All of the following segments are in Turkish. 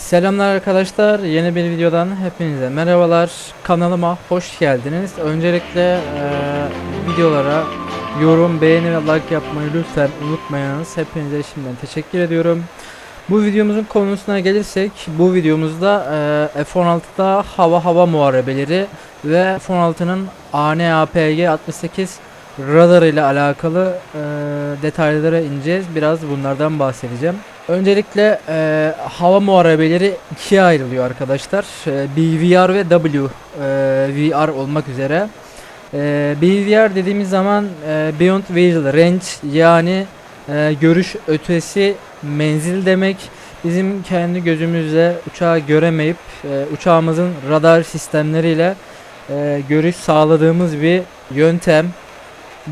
Selamlar arkadaşlar, yeni bir videodan hepinize merhabalar. Kanalıma hoş geldiniz. Öncelikle videolara yorum, beğeni ve like yapmayı lütfen unutmayınız. Hepinize şimdiden teşekkür ediyorum. Bu videomuzun konusuna gelirsek, bu videomuzda F-16'da hava muharebeleri ve F-16'nın AN/APG-68 radar ile alakalı detaylara ineceğiz. Biraz bunlardan bahsedeceğim. Öncelikle hava muharebeleri ikiye ayrılıyor arkadaşlar. BVR ve WVR olmak üzere. BVR dediğimiz zaman Beyond Visual Range, yani görüş ötesi menzil demek. Bizim kendi gözümüzle uçağı göremeyip uçağımızın radar sistemleriyle görüş sağladığımız bir yöntem.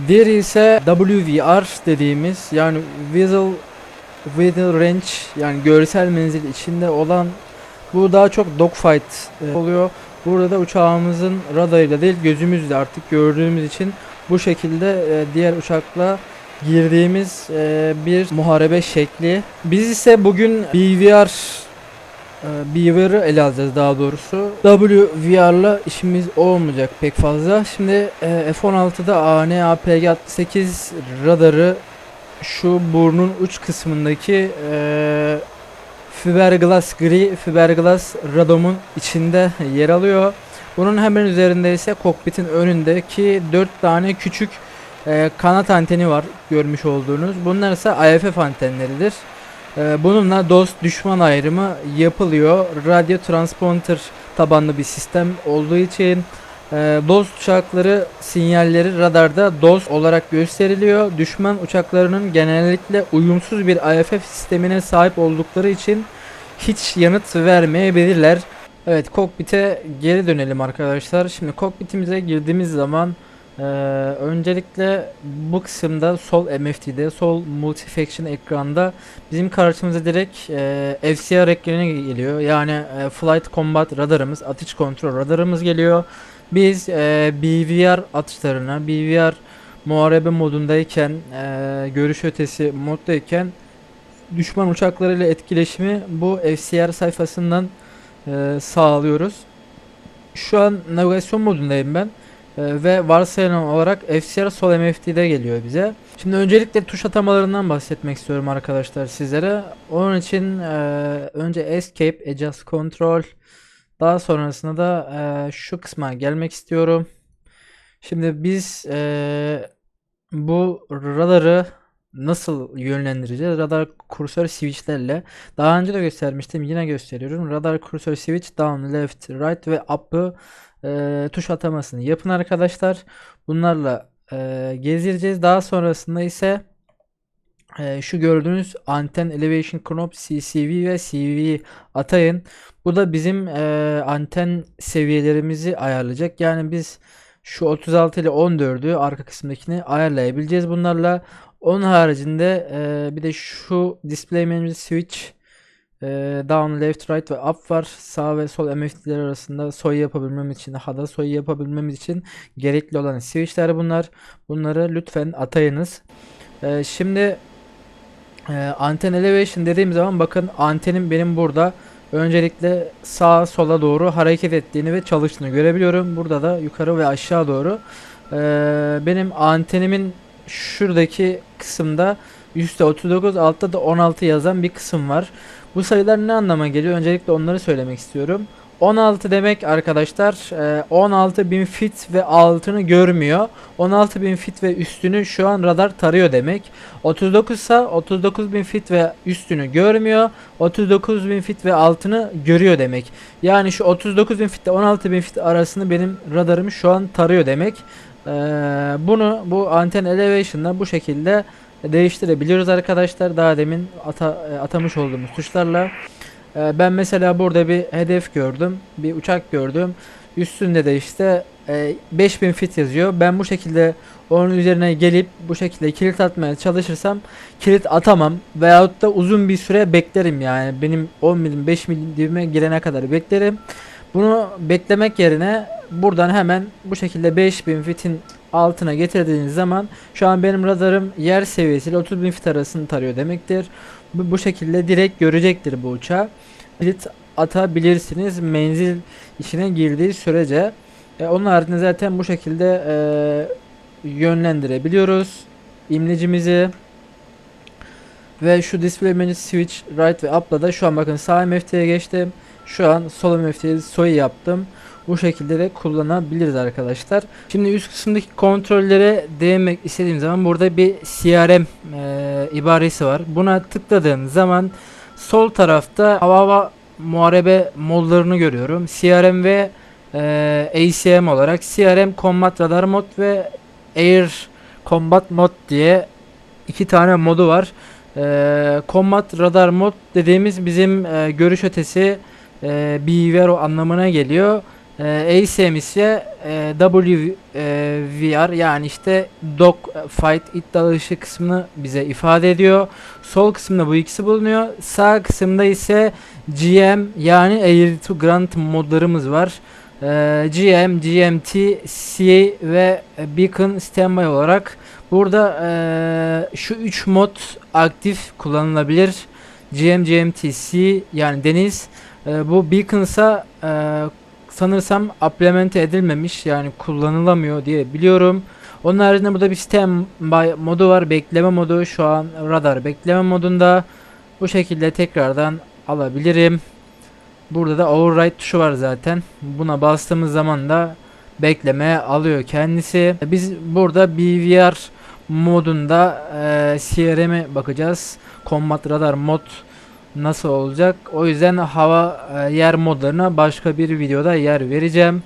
Diğeri ise WVR dediğimiz, yani Visual Range, yani görsel menzil içinde olan. Bu daha çok dogfight oluyor. Burada da uçağımızın radarıyla değil, gözümüzle artık gördüğümüz için bu şekilde diğer uçakla girdiğimiz bir muharebe şekli. Biz ise bugün BVR'ı ele alacağız daha doğrusu. WVR'la işimiz olmayacak pek fazla. Şimdi F-16'da AN/APG-68 radarı şu burnun uç kısmındaki fiberglass gri fiberglass radomun içinde yer alıyor. Bunun hemen üzerinde ise kokpitin önündeki 4 tane küçük kanat anteni var, görmüş olduğunuz. Bunlar ise IFF antenleridir. Bununla dost düşman ayrımı yapılıyor. Radyo transponder tabanlı bir sistem olduğu için dost uçakları sinyalleri radarda dost olarak gösteriliyor. Düşman uçaklarının genellikle uyumsuz bir IFF sistemine sahip oldukları için hiç yanıt vermeyebilirler. Evet, kokpite geri dönelim arkadaşlar. Şimdi kokpitimize girdiğimiz zaman öncelikle bu kısımda sol MFT'de, sol multifaction ekranda bizim karşımıza direkt FCR ekranı geliyor. Yani Flight Combat radarımız, atış kontrol radarımız geliyor. Biz BVR atışlarına, BVR muharebe modundayken, görüş ötesi moddayken düşman uçaklarıyla etkileşimi bu FCR sayfasından sağlıyoruz. Şu an navigasyon modundayım ben. Ve varsayılan olarak FCR sol MFT'de geliyor bize. Şimdi öncelikle tuş atamalarından bahsetmek istiyorum arkadaşlar sizlere. Onun için önce Escape, Adjust Control, daha sonrasında da şu kısma gelmek istiyorum. Şimdi biz bu radarı nasıl yönlendireceğiz? Radar kursör switchlerle. Daha önce de göstermiştim, yine gösteriyorum. Radar kursör switch down, left, right ve up'ı tuş atamasını yapın arkadaşlar. Bunlarla gezdireceğiz. Daha sonrasında ise şu gördüğünüz anten elevation knob, CCV ve CVV atayın. Bu da bizim anten seviyelerimizi ayarlayacak. Yani biz şu 36 ile 14'ü arka kısımdakini ayarlayabileceğiz bunlarla. Onun haricinde bir de şu display menu switch, down, left, right ve up var. Sağ ve sol MFT'ler arasında soy yapabilmem için, HADA soy yapabilmemiz için gerekli olan switchler bunlar. Bunları lütfen atayınız. Şimdi anten elevation dediğim zaman bakın, antenim benim burada öncelikle sağa sola doğru hareket ettiğini ve çalıştığını görebiliyorum. Burada da yukarı ve aşağı doğru. Benim antenimin şuradaki kısımda üstte 39, altta da 16 yazan bir kısım var. Bu sayılar ne anlama geliyor? Öncelikle onları söylemek istiyorum. 16 demek arkadaşlar 16.000 fit ve altını görmüyor. 16.000 fit ve üstünü şu an radar tarıyor demek. 39 ise 39.000 fit ve üstünü görmüyor. 39.000 fit ve altını görüyor demek. Yani şu 39.000 fit ile 16.000 fit arasını benim radarım şu an tarıyor demek. Bunu bu anten elevation'la bu şekilde değiştirebiliyoruz arkadaşlar. Daha demin atamış olduğumuz tuşlarla. Ben mesela burada bir hedef gördüm, bir uçak gördüm. Üstünde de işte 5000 fit yazıyor. Ben bu şekilde onun üzerine gelip bu şekilde kilit atmaya çalışırsam kilit atamam veyahut da uzun bir süre beklerim, yani benim 10 milim 5 milim dibime girene kadar beklerim. Bunu beklemek yerine buradan hemen bu şekilde 5000 fitin altına getirdiğiniz zaman şu an benim radarım yer seviyesiyle 30.000 fit arasını tarıyor demektir. Bu şekilde direkt görecektir bu uçağı. Kilit atabilirsiniz menzil içine girdiği sürece. Onun haricinde zaten bu şekilde yönlendirebiliyoruz imlecimizi. Ve şu display menü switch right ve up'la da şu an bakın sağ MFT'ye geçtim. Şu an sol MFT'ye soy yaptım. Bu şekilde de kullanabiliriz arkadaşlar. Şimdi üst kısımdaki kontrollere değinmek istediğim zaman burada bir CRM ibaresi var. Buna tıkladığım zaman sol tarafta hava muharebe modlarını görüyorum. CRM ve ACM olarak CRM Combat Radar Mod ve Air Combat Mod diye iki tane modu var. Combat Radar Mod dediğimiz bizim görüş ötesi BVR anlamına geliyor. ACM ise WVR yani işte Dog Fight iddia dışı kısmını bize ifade ediyor. Sol kısımda bu ikisi bulunuyor. Sağ kısımda ise GM yani Air to Ground modlarımız var. GM, GMT, C ve Beacon Standby olarak burada şu 3 mod aktif kullanılabilir. GM, GMT, C yani deniz. Bu Beacon ise sanırsam implemente edilmemiş yani kullanılamıyor diye biliyorum. Onun haricinde burada bir standby modu var. Bekleme modu şu an radar bekleme modunda. Bu şekilde tekrardan alabilirim. Burada da override tuşu var zaten. Buna bastığımız zaman da beklemeye alıyor kendisi. Biz burada BVR modunda CRM'e bakacağız. Combat Radar mod nasıl olacak? O yüzden hava yer modlarına başka bir videoda yer vereceğim.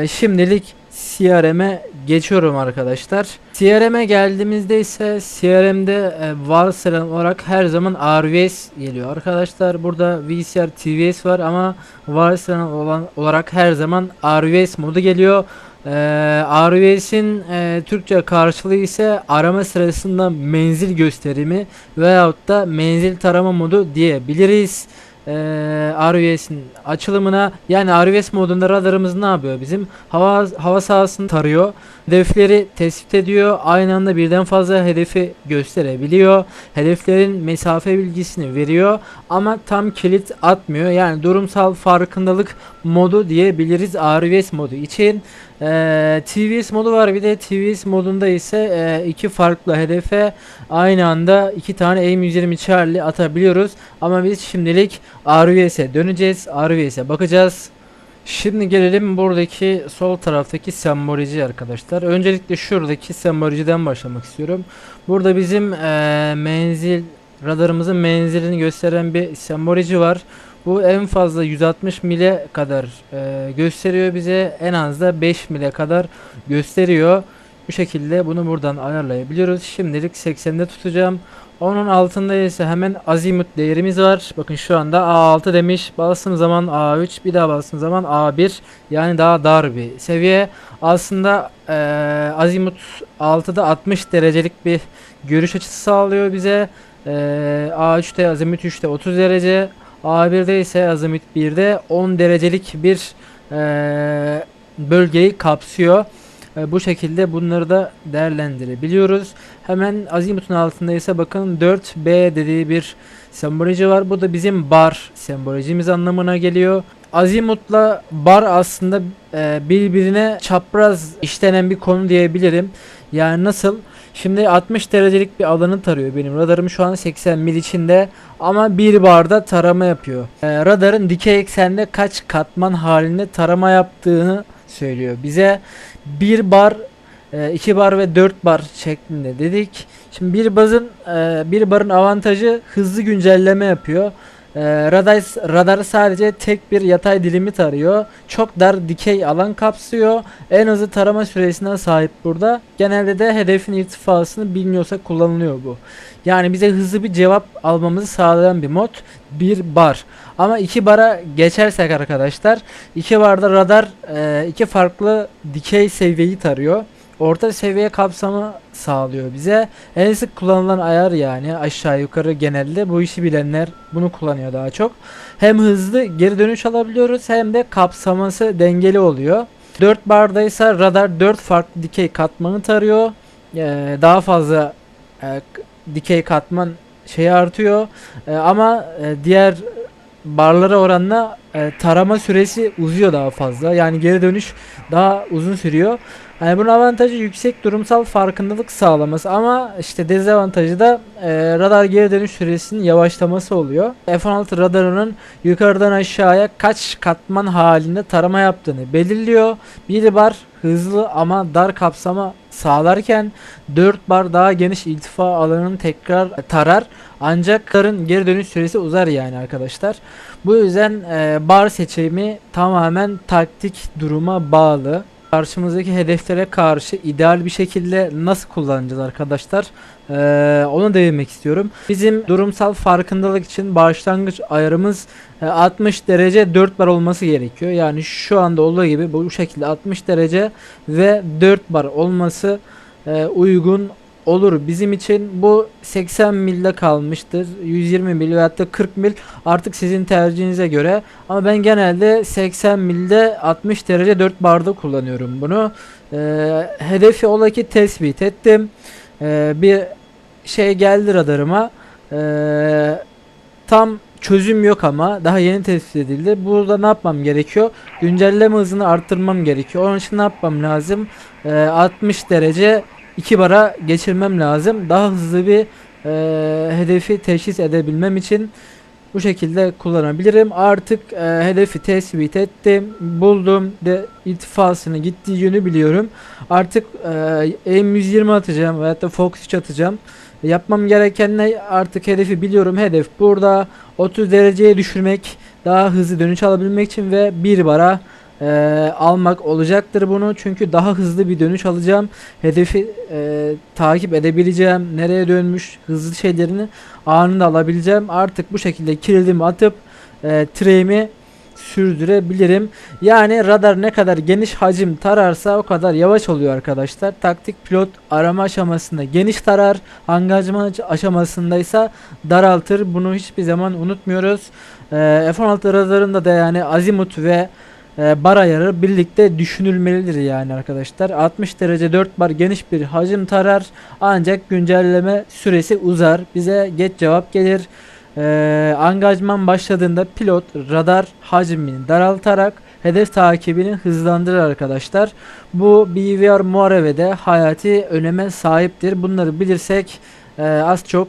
Şimdilik CRM'e geçiyorum arkadaşlar. CRM'e geldiğimizde ise CRM'de varsayılan olarak her zaman RVS geliyor arkadaşlar. Burada VCR TVS var ama varsayılan olarak her zaman RVS modu geliyor. RVS'in Türkçe karşılığı ise arama sırasında menzil gösterimi veyahut da menzil tarama modu diyebiliriz. RVS'in açılımına yani RVS modunda radarımız ne yapıyor bizim? Hava sahasını tarıyor. Hedefleri tespit ediyor. Aynı anda birden fazla hedefi gösterebiliyor. Hedeflerin mesafe bilgisini veriyor ama tam kilit atmıyor. Yani durumsal farkındalık modu diyebiliriz RVS modu için. TVS modu var. Bir de TVS modunda ise iki farklı hedefe aynı anda iki tane AIM-120 Charlie atabiliyoruz. Ama biz şimdilik RVS'e döneceğiz. RVS'e bakacağız. Şimdi gelelim buradaki sol taraftaki sembolici arkadaşlar. Öncelikle şuradaki semboliciden başlamak istiyorum. Burada bizim menzil radarımızın menzilini gösteren bir sembolici var. Bu en fazla 160 mile kadar gösteriyor bize. En az da 5 mile kadar gösteriyor. Bu şekilde bunu buradan ayarlayabiliyoruz. Şimdilik 80'de tutacağım. Onun altında ise hemen azimut değerimiz var. Bakın şu anda A6 demiş. Bastığım zaman A3, bir daha bastığım zaman A1. Yani daha dar bir seviye. Aslında azimut 6'da 60 derecelik bir görüş açısı sağlıyor bize. A3'te azimut 3'te 30 derece. A1'de ise azimut 1'de 10 derecelik bir bölgeyi kapsıyor. Bu şekilde bunları da değerlendirebiliyoruz. Hemen azimutun altında ise bakın 4B dediği bir semboloji var. Bu da bizim bar sembolojimiz anlamına geliyor. Azimutla bar aslında birbirine çapraz işlenen bir konu diyebilirim. Yani nasıl? Şimdi 60 derecelik bir alanı tarıyor benim radarım şu an 80 mil içinde ama bir barda tarama yapıyor. Radarın dikey eksende kaç katman halinde tarama yaptığını söylüyor bize. 1 bar, 2 bar ve 4 bar şeklinde dedik. Şimdi bir barın avantajı hızlı güncelleme yapıyor. Radar sadece tek bir yatay dilimi tarıyor. Çok dar dikey alan kapsıyor. En hızlı tarama süresine sahip burada. Genelde de hedefin irtifasını bilmiyorsa kullanılıyor bu. Yani bize hızlı bir cevap almamızı sağlayan bir mod. 1 bar. Ama 2 bara geçersek arkadaşlar 2 barda radar iki farklı dikey seviyeyi tarıyor. Orta seviye kapsamı sağlıyor bize. En sık kullanılan ayar yani aşağı yukarı genelde bu işi bilenler bunu kullanıyor daha çok. Hem hızlı geri dönüş alabiliyoruz hem de kapsaması dengeli oluyor. 4 bardaysa radar 4 farklı dikey katmanı tarıyor. Daha fazla dikey katman şey artıyor. Ama diğer barlara oranla tarama süresi uzuyor daha fazla. Yani geri dönüş daha uzun sürüyor. Yani bunun avantajı yüksek durumsal farkındalık sağlaması ama işte dezavantajı da radar geri dönüş süresinin yavaşlaması oluyor. F-16 radarının yukarıdan aşağıya kaç katman halinde tarama yaptığını belirliyor. Bir bar hızlı ama dar kapsama sağlarken 4 bar daha geniş irtifa alanını tekrar tarar. Ancak karın geri dönüş süresi uzar yani arkadaşlar. Bu yüzden bar seçimi tamamen taktik duruma bağlı. Karşımızdaki hedeflere karşı ideal bir şekilde nasıl kullanacağız arkadaşlar? Onu değinmek istiyorum. Bizim durumsal farkındalık için başlangıç ayarımız 60 derece 4 bar olması gerekiyor. Yani şu anda olduğu gibi bu şekilde 60 derece ve 4 bar olması uygun olur bizim için. Bu 80 milde kalmıştır, 120 mil veyahut da 40 mil, artık sizin tercihinize göre, ama ben genelde 80 milde 60 derece 4 barda kullanıyorum bunu. Hedefi ola ki tespit ettim. Bir şey geldi radarıma. Tam çözüm yok ama daha yeni tespit edildi. Burada ne yapmam gerekiyor? Güncelleme hızını arttırmam gerekiyor. Onun için ne yapmam lazım? 60 derece 2 bara geçirmem lazım. Daha hızlı bir hedefi teşhis edebilmem için bu şekilde kullanabilirim. Artık hedefi tespit ettim, buldum de irtifasını, gittiği yönü biliyorum. Artık M120 atacağım veyahut da Fox 3 atacağım. Yapmam gereken ne? Artık hedefi biliyorum. Hedef burada. 30 dereceye düşürmek, daha hızlı dönüş alabilmek için ve bir bara almak olacaktır bunu. Çünkü daha hızlı bir dönüş alacağım. Hedefi takip edebileceğim. Nereye dönmüş, hızlı şeylerini anında alabileceğim. Artık bu şekilde kilidimi atıp treğimi sürdürebilirim. Yani radar ne kadar geniş hacim tararsa o kadar yavaş oluyor arkadaşlar. Taktik pilot arama aşamasında geniş tarar, angajman aşamasındaysa daraltır. Bunu hiçbir zaman unutmuyoruz. F-16 radarında da yani azimut ve bar ayarı birlikte düşünülmelidir yani arkadaşlar. 60 derece 4 bar geniş bir hacim tarar, ancak güncelleme süresi uzar. Bize geç cevap gelir. Angajman başladığında pilot radar hacmini daraltarak hedef takibini hızlandırır arkadaşlar. Bu BVR muharebede hayati öneme sahiptir. Bunları bilirsek az çok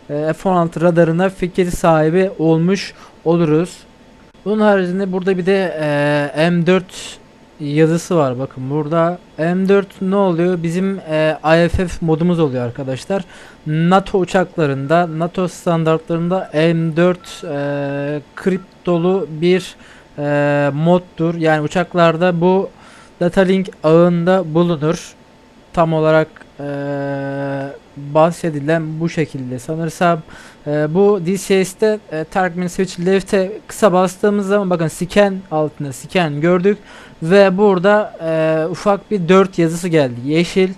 F-16 radarına fikir sahibi olmuş oluruz. Bunun haricinde burada bir de M4 yazısı var. Bakın burada M4 ne oluyor? Bizim IFF modumuz oluyor arkadaşlar. NATO uçaklarında, NATO standartlarında M4 kriptolu bir moddur. Yani uçaklarda bu datalink ağında bulunur. Tam olarak bahsedilen bu şekilde. Sanırsam bu DCS'te Target Switch Left'e kısa bastığımız zaman bakın scan altında scan gördük ve burada ufak bir 4 yazısı geldi. Yeşil.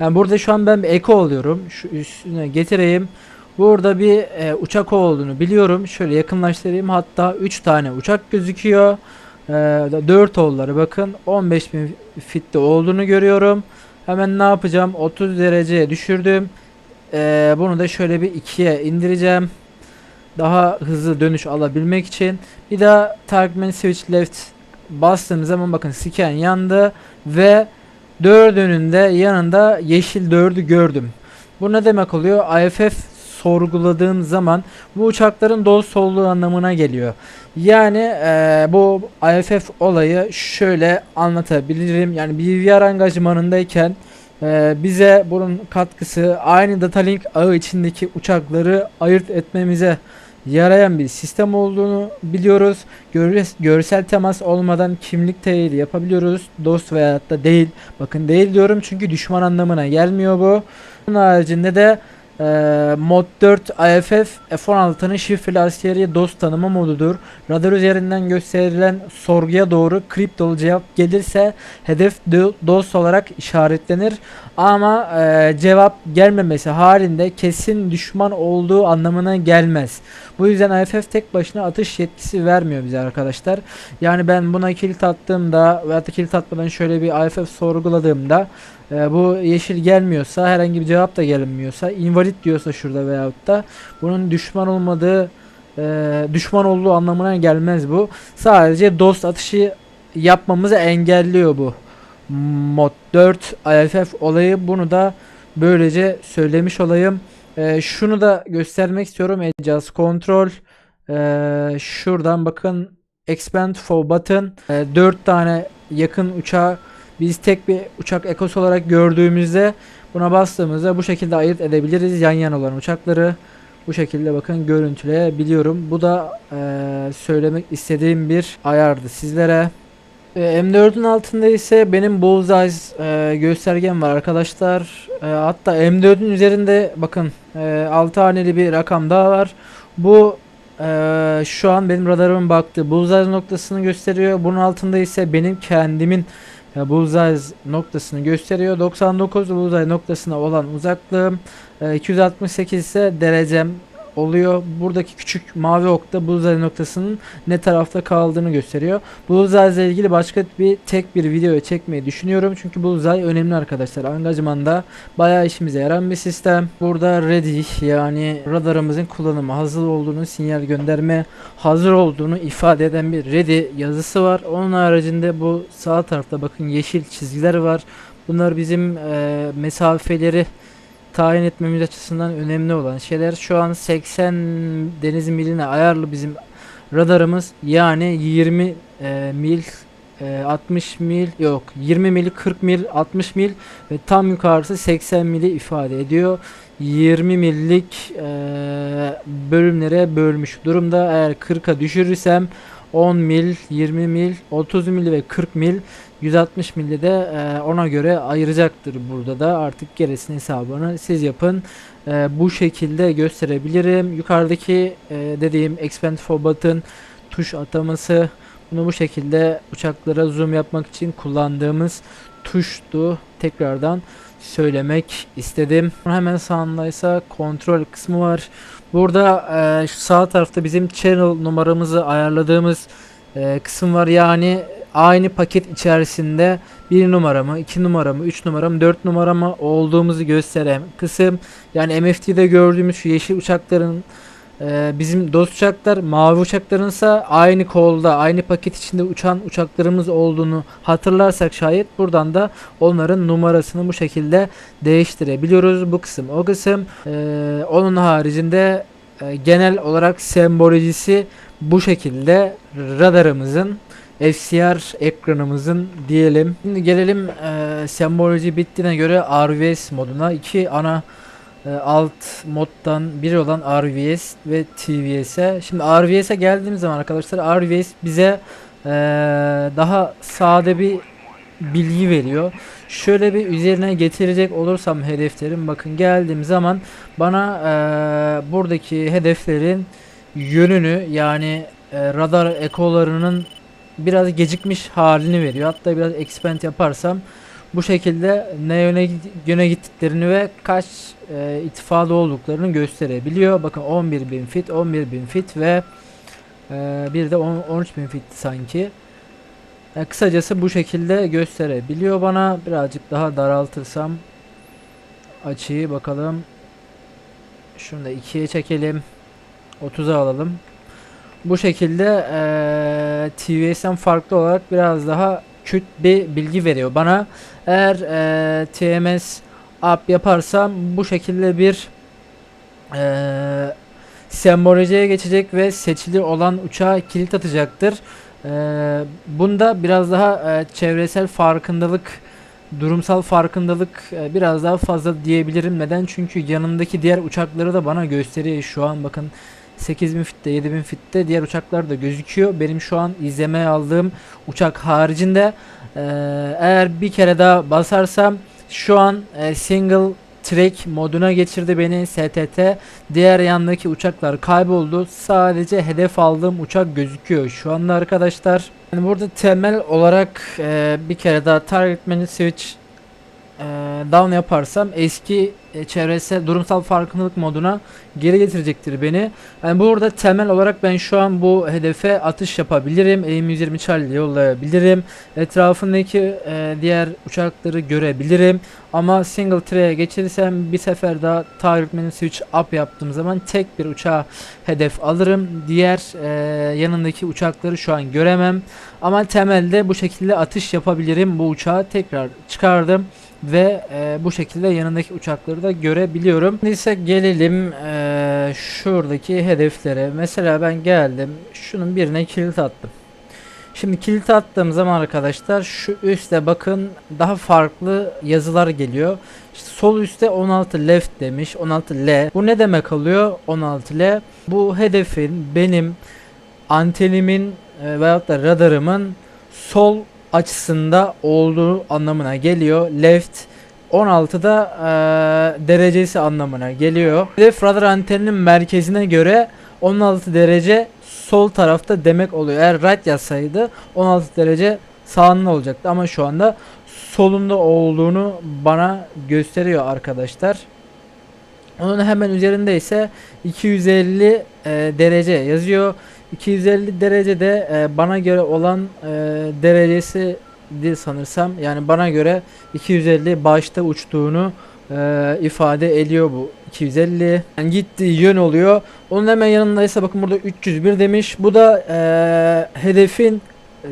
Yani burada şu an ben bir eko oluyorum. Şu üstüne getireyim. Burada bir uçak olduğunu biliyorum. Şöyle yakınlaştırayım. Hatta 3 tane uçak gözüküyor. 4 oldular. Bakın 15.000 fitte olduğunu görüyorum. Hemen ne yapacağım? 30 dereceye düşürdüm. Bunu da şöyle bir 2'ye indireceğim. Daha hızlı dönüş alabilmek için. Bir daha Target Switch Left bastığım zaman bakın scan yandı ve 4'ünün de yanında yeşil 4'ü gördüm. Bu ne demek oluyor? IFF sorguladığım zaman bu uçakların dost olduğu anlamına geliyor. Yani bu IFF olayı şöyle anlatabilirim. Yani BVR angajmanındayken bize bunun katkısı aynı datalink ağı içindeki uçakları ayırt etmemize yarayan bir sistem olduğunu biliyoruz. Görsel temas olmadan kimlik teyidi yapabiliyoruz. Dost veya da değil. Bakın değil diyorum çünkü düşman anlamına gelmiyor bu. Bunun haricinde de Mod 4 IFF F-16'nın şifreli askeri dost tanıma modudur. Radar üzerinden gösterilen sorguya doğru kriptolu cevap gelirse hedef dost olarak işaretlenir. Ama cevap gelmemesi halinde kesin düşman olduğu anlamına gelmez. Bu yüzden IFF tek başına atış yetkisi vermiyor bize arkadaşlar. Yani ben buna kilit attığımda veya da kilit atmadan şöyle bir IFF sorguladığımda bu yeşil gelmiyorsa, herhangi bir cevap da gelmiyorsa, invalid diyorsa şurada veyahut da bunun düşman olmadığı düşman olduğu anlamına gelmez bu. Sadece dost atışı yapmamızı engelliyor bu mod 4 IFF olayı. Bunu da böylece söylemiş olayım. Şunu da göstermek istiyorum. Adjust Control. Şuradan bakın, Expand for Button. 4 tane yakın uçağı biz tek bir uçak ekosu olarak gördüğümüzde buna bastığımızda bu şekilde ayırt edebiliriz yan yana olan uçakları. Bu şekilde bakın görüntüleyebiliyorum. Bu da söylemek istediğim bir ayardı sizlere. M4'ün altında ise benim Bullseye göstergem var arkadaşlar. Hatta M4'ün üzerinde bakın 6 haneli bir rakam daha var. Bu şu an benim radarımın baktığı Bullseye noktasını gösteriyor. Bunun altında ise benim kendimin Bullseye noktasını gösteriyor. 99 Bullseye noktasına olan uzaklığım, 268 ise derecem oluyor. Buradaki küçük mavi okta Bullseye noktasının ne tarafta kaldığını gösteriyor. Bullseye ile ilgili başka tek bir video çekmeyi düşünüyorum. Çünkü Bullseye önemli arkadaşlar. Angajmanda bayağı işimize yaran bir sistem. Burada ready, yani radarımızın kullanımı hazır olduğunu, sinyal gönderme hazır olduğunu ifade eden bir ready yazısı var. Onun haricinde bu sağ tarafta bakın yeşil çizgiler var. Bunlar bizim mesafeleri tayin etmemiz açısından önemli olan şeyler. Şu an 80 deniz miline ayarlı bizim radarımız, yani 20 mil, 60 mil, yok 20 mil, 40 mil, 60 mil ve tam yukarısı 80 mili ifade ediyor. 20 millik bölümlere bölmüş durumda. Eğer 40'a düşürürsem 10 mil, 20 mil, 30 mil ve 40 mil, 160 milde de ona göre ayıracaktır. Burada da artık gerisinin hesabını siz yapın. Bu şekilde gösterebilirim. Yukarıdaki dediğim Expand for Button tuş ataması, bunu bu şekilde uçaklara zoom yapmak için kullandığımız tuştu. Tekrardan söylemek istedim. Hemen sağındaysa kontrol kısmı var. Burada şu sağ tarafta bizim channel numaramızı ayarladığımız kısım var. Yani aynı paket içerisinde 1 numaramı, 2 numaramı, 3 numaramı, 4 numaramı olduğumuzu gösteren kısım. Yani MFT'de gördüğümüz şu yeşil uçakların bizim dost uçaklar, mavi uçaklarınsa aynı kolda, aynı paket içinde uçan uçaklarımız olduğunu hatırlarsak şayet, buradan da onların numarasını bu şekilde değiştirebiliyoruz. Bu kısım o kısım. Onun haricinde genel olarak sembolojisi bu şekilde radarımızın, FCR ekranımızın diyelim. Şimdi gelelim semboloji bittiğine göre RVS moduna. İki ana alt moddan biri olan RVS ve TVS'e. Şimdi RVS'e geldiğimiz zaman arkadaşlar, RVS bize daha sade bir bilgi veriyor. Şöyle bir üzerine getirecek olursam hedeflerim, bakın geldiğim zaman bana buradaki hedeflerin yönünü, yani radar ekolarının biraz gecikmiş halini veriyor. Hatta biraz expand yaparsam bu şekilde ne yöne gittiklerini ve kaç itfada olduklarını gösterebiliyor. Bakın 11.000 fit, 11.000 fit ve bir de 13.000 fit sanki. Kısacası bu şekilde gösterebiliyor bana. Birazcık daha daraltırsam açıyı, bakalım. Şunu da 2'ye çekelim. 30'a alalım. Bu şekilde TVS'den farklı olarak biraz daha küt bir bilgi veriyor bana. Eğer TMS up yaparsam bu şekilde bir sembolojiye geçecek ve seçili olan uçağa kilit atacaktır. Bunda biraz daha çevresel farkındalık, durumsal farkındalık biraz daha fazla diyebilirim. Neden? Çünkü yanındaki diğer uçakları da bana gösteriyor. Şu an bakın 8000 fitte, 7000 fitte diğer uçaklar da gözüküyor. Benim şu an izlemeye aldığım uçak haricinde eğer bir kere daha basarsam, şu an single track moduna geçirdi beni STT. Diğer yandaki uçaklar kayboldu. Sadece hedef aldığım uçak gözüküyor şu anda arkadaşlar. Yani burada temel olarak bir kere daha target menu switch down yaparsam eski çevresel durumsal farkındalık moduna geri getirecektir beni. Yani burada temel olarak ben şu an bu hedefe atış yapabilirim. AIM-120 Charlie yollayabilirim. Etrafındaki diğer uçakları görebilirim. Ama single track'e geçirsem bir sefer daha target menu switch up yaptığım zaman tek bir uçağa hedef alırım. Diğer yanındaki uçakları şu an göremem. Ama temelde bu şekilde atış yapabilirim. Bu uçağı tekrar çıkardım ve bu şekilde yanındaki uçakları da görebiliyorum. Şimdi ise gelelim şuradaki hedeflere. Mesela ben geldim, şunun birine kilit attım. Şimdi kilit attığım zaman arkadaşlar şu üstte bakın daha farklı yazılar geliyor. İşte sol üstte 16 left demiş, 16 L. Bu ne demek oluyor 16 L? Bu hedefin benim antenimin veyahut da radarımın sol açısında olduğu anlamına geliyor. Left 16'da derecesi anlamına geliyor. Hedef radar anteninin merkezine göre 16 derece sol tarafta demek oluyor. Eğer right yazsaydı 16 derece sağında olacaktı ama şu anda solunda olduğunu bana gösteriyor arkadaşlar. Onun hemen üzerinde ise 250 derece yazıyor. 250 derecede bana göre olan derecesi sanırsam, yani bana göre 250 başta uçtuğunu ifade ediyor bu 250. Yani gittiği yön oluyor. Onun hemen yanındaysa bakın burada 301 demiş. Bu da hedefin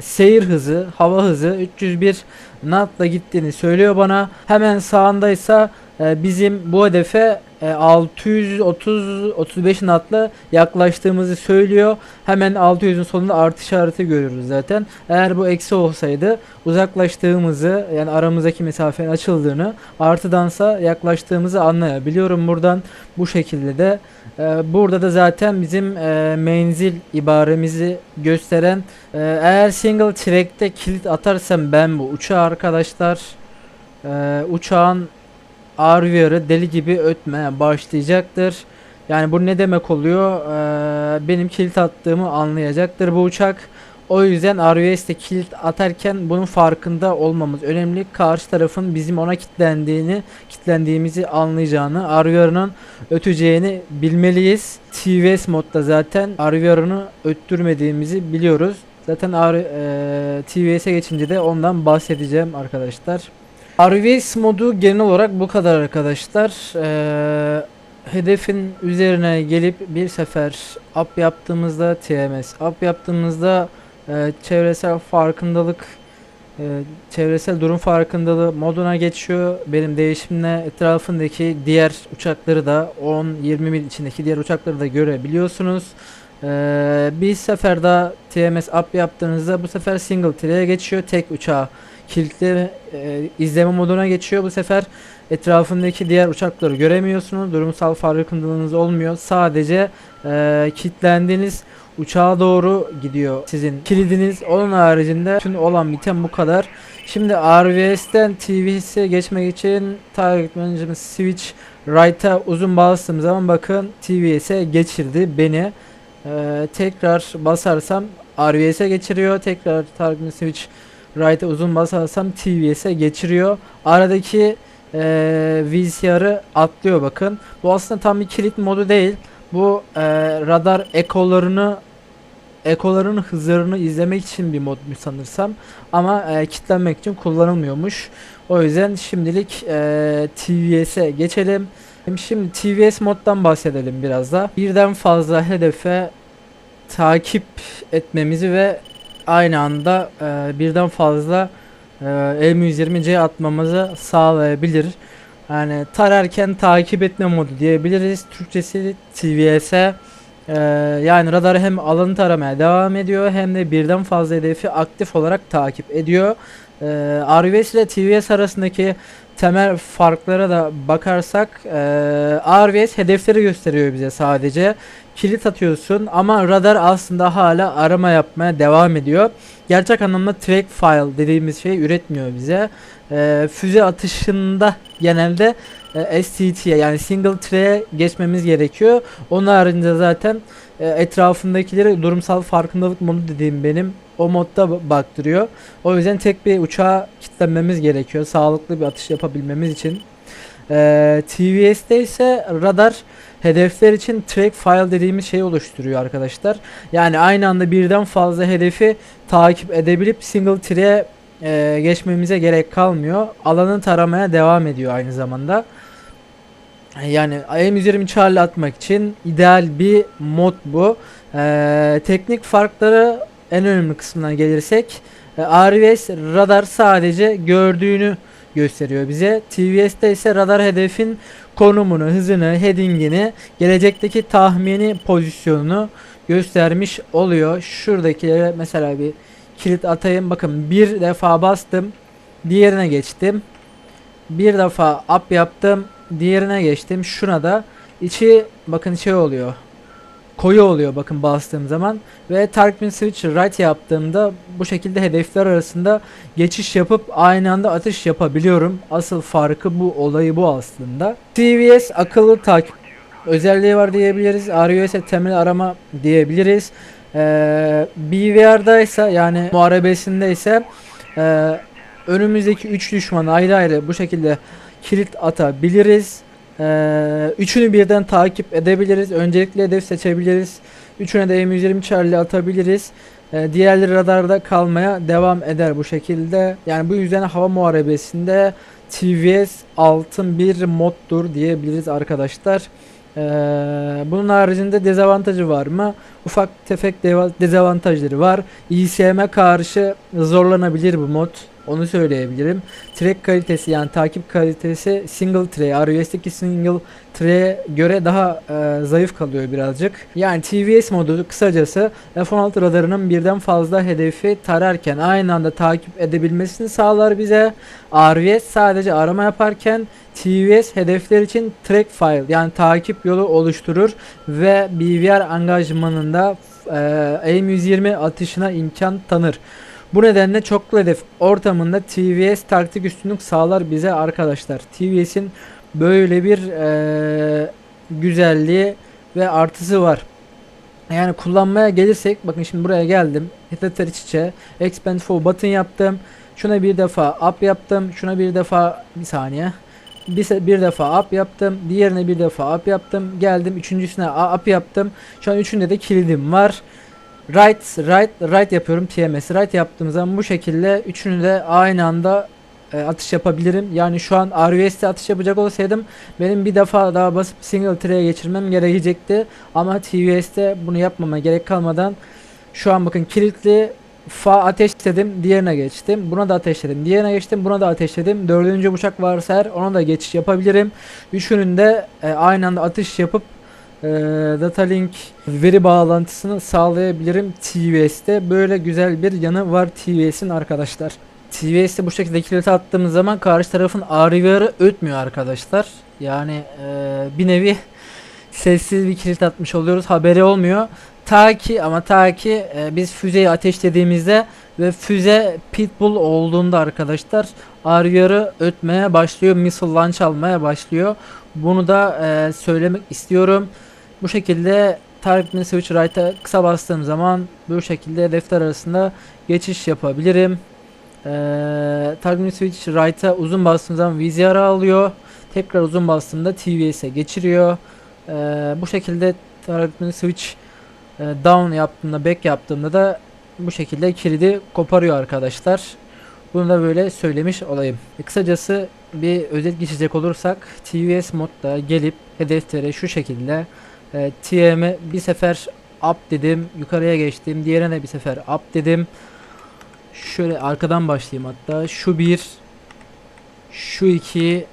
seyir hızı, hava hızı 301 knot'la gittiğini söylüyor bana. Hemen sağındaysa bizim bu hedefe 630-35 knot'la yaklaştığımızı söylüyor. Hemen 600'ün sonunda artı işareti görüyoruz zaten. Eğer bu eksi olsaydı uzaklaştığımızı, yani aramızdaki mesafenin açıldığını, artıdansa yaklaştığımızı anlayabiliyorum buradan. Bu şekilde de burada da zaten bizim menzil ibaremizi gösteren, eğer single track'te kilit atarsam ben bu uçağı arkadaşlar, uçağın RVR'ı deli gibi ötmeye başlayacaktır. Yani bu ne demek oluyor? Benim kilit attığımı anlayacaktır bu uçak. O yüzden RVS'te kilit atarken bunun farkında olmamız önemli. Karşı tarafın bizim ona kilitlendiğimizi anlayacağını, RVR'ının öteceğini bilmeliyiz. TVS modda zaten RVR'ını öttürmediğimizi biliyoruz. Zaten TVS'e geçince de ondan bahsedeceğim arkadaşlar. RVS modu genel olarak bu kadar arkadaşlar. Hedefin üzerine gelip bir sefer up yaptığımızda, TMS up yaptığımızda çevresel farkındalık, çevresel durum farkındalığı moduna geçiyor. Benim değişimle etrafındaki diğer uçakları da 10-20 mil içindeki diğer uçakları da görebiliyorsunuz. Bir sefer daha TMS up yaptığınızda bu sefer single track'e geçiyor. Tek uçağı kilitli izleme moduna geçiyor. Bu sefer etrafındaki diğer uçakları göremiyorsunuz. Durumsal farkındalığınız olmuyor. Sadece kilitlendiğiniz uçağa doğru gidiyor sizin kilidiniz. Onun haricinde tüm olan biten bu kadar. Şimdi RVS'ten TVS'e geçmek için target management switch right'a uzun bastığım zaman bakın TVS'e geçirdi beni. Tekrar basarsam RVS'e geçiriyor. Tekrar target management switch right'a uzun basarsam TVS'e geçiriyor. Aradaki VCR'ı atlıyor bakın. Bu aslında tam bir kilit modu değil. Bu radar ekoların hızlarını izlemek için bir modmuş sanırsam. Ama kilitlenmek için kullanılmıyormuş. O yüzden şimdilik TVS'e geçelim. Şimdi TVS moddan bahsedelim biraz da. Birden fazla hedefe takip etmemizi ve aynı anda birden fazla M120C atmamızı sağlayabilir. Yani tararken takip etme modu diyebiliriz. Türkçesi TVS'e. Yani radar hem alanı taramaya devam ediyor hem de birden fazla hedefi aktif olarak takip ediyor. RVS ile TVS arasındaki temel farklara da bakarsak RVS hedefleri gösteriyor bize sadece. Kilit atıyorsun ama radar aslında hala arama yapmaya devam ediyor. Gerçek anlamda track file dediğimiz şey üretmiyor bize. Füze atışında genelde STT'ye, yani single track'e geçmemiz gerekiyor. Onun haricinde zaten etrafındakileri durumsal farkındalık modu dediğim benim o modda baktırıyor. O yüzden tek bir uçağa kilitlenmemiz gerekiyor sağlıklı bir atış yapabilmemiz için. TVS'de ise radar hedefler için track file dediğimiz şeyi oluşturuyor arkadaşlar. Yani aynı anda birden fazla hedefi takip edebilip single track'e geçmemize gerek kalmıyor. Alanı taramaya devam ediyor aynı zamanda. Yani AM120 Charlie atmak için ideal bir mod bu. Teknik farkları en önemli kısmına gelirsek, RVS radar sadece gördüğünü gösteriyor bize. TVS'te ise radar hedefin konumunu, hızını, headingini, gelecekteki tahmini pozisyonunu göstermiş oluyor. Şuradakilere mesela bir kilit atayım. Bakın bir defa bastım, diğerine geçtim. Bir defa up yaptım, diğerine geçtim. Şuna da içi bakın şey oluyor. Koyu oluyor bakın bastığım zaman ve target switch right yaptığımda bu şekilde hedefler arasında geçiş yapıp aynı anda atış yapabiliyorum. Asıl farkı bu, olayı bu aslında. TVS akıllı takip özelliği var diyebiliriz. RUS'e temel arama diyebiliriz. BVR'da ise yani muharebesinde ise önümüzdeki 3 düşman ayrı ayrı bu şekilde kilit atabiliriz. Üçünü birden takip edebiliriz. Öncelikle hedef seçebiliriz. Üçüne de M120 Charlie atabiliriz. Diğerleri radarda kalmaya devam eder bu şekilde. Yani bu yüzden hava muharebesinde TVS altın bir moddur diyebiliriz arkadaşlar. Bunun haricinde dezavantajı var mı? Ufak tefek dezavantajları var. ISM karşı zorlanabilir bu mod. Onu söyleyebilirim. Track kalitesi yani takip kalitesi single tray, RUS'deki single tray'e göre daha zayıf kalıyor birazcık. Yani TVS modu kısacası F-16 radarının birden fazla hedefi tararken aynı anda takip edebilmesini sağlar bize. RVS sadece arama yaparken TVS hedefler için track file yani takip yolu oluşturur ve BVR angajmanında AIM-120 atışına imkan tanır. Bu nedenle çoklu hedef ortamında TVS taktik üstünlük sağlar bize arkadaşlar. TVS'in böyle bir güzelliği ve artısı var. Yani kullanmaya gelirsek bakın şimdi buraya geldim. Hedefler iç içe. Expand for button yaptım. Şuna bir defa up yaptım. Şuna bir defa bir saniye. Bir defa up yaptım. Diğerine bir defa up yaptım. Geldim üçüncüsüne up yaptım. Şu an üçünde de kilidim var. Right yapıyorum TMS. Right yaptığım zaman bu şekilde üçünü de aynı anda atış yapabilirim. Yani şu an RUS'te atış yapacak olsaydım benim bir defa daha basıp single tray'e geçirmem gerekecekti. Ama TVS'te bunu yapmama gerek kalmadan şu an bakın kilitli ateşledim, diğerine geçtim. Buna da ateşledim, diğerine geçtim. Buna da ateşledim. Dördüncü uçak varsa eğer ona da geçiş yapabilirim. Üçünün de aynı anda atış yapıp data link veri bağlantısını sağlayabilirim TVS'te. Böyle güzel bir yanı var TVS'in arkadaşlar. TVS'te bu şekilde kilit attığımız zaman karşı tarafın RVR'ı ötmüyor arkadaşlar. Yani bir nevi sessiz bir kilit atmış oluyoruz. Haberi olmuyor. Ta ki biz füzeyi ateşlediğimizde ve füze pitbull olduğunda arkadaşlar RVR'ı ötmeye başlıyor. Missile launch almaya başlıyor. Bunu da söylemek istiyorum. Bu şekilde target switch right'a kısa bastığım zaman bu şekilde hedefler arasında geçiş yapabilirim. Target switch right'a uzun bastığım zaman VZR alıyor. Tekrar uzun bastığımda TVS'e geçiriyor. Bu şekilde target switch down yaptığımda, back yaptığımda da bu şekilde kilidi koparıyor arkadaşlar. Bunu da böyle söylemiş olayım. Kısacası bir özet geçecek olursak TVS modda gelip hedeflere şu şekilde TM'e bir sefer up dedim, yukarıya geçtim, diğerine bir sefer up dedim. Şöyle arkadan başlayayım hatta. Şu 1, şu 2,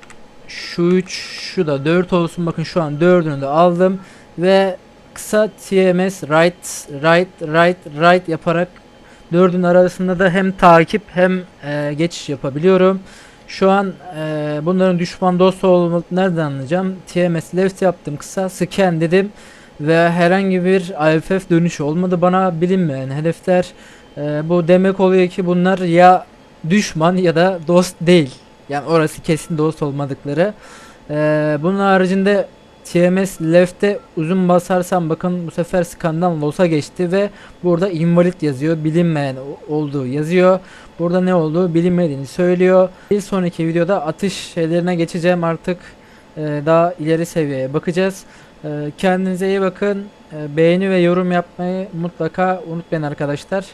şu 3, şu da 4 olsun. Bakın şu an 4'ünü de aldım ve kısa TMS right yaparak 4'ün arasında da hem takip hem geçiş yapabiliyorum. Şu an bunların düşman dost olduğunu nereden anlayacağım? TMS left yaptım, kısa scan dedim ve herhangi bir AFF dönüşü olmadı bana, bilinmeyen hedefler. Bu demek oluyor ki bunlar ya düşman ya da dost değil. Yani orası kesin dost olmadıkları. Bunun haricinde TMS left'te uzun basarsam bakın bu sefer scan'dan loss'a geçti ve burada invalid yazıyor. Bilinmeyen olduğu yazıyor. Burada ne olduğu bilinmediğini söylüyor. Bir sonraki videoda atış şeylerine geçeceğim artık. daha ileri seviyeye bakacağız. Kendinize iyi bakın. Beğeni ve yorum yapmayı mutlaka unutmayın arkadaşlar.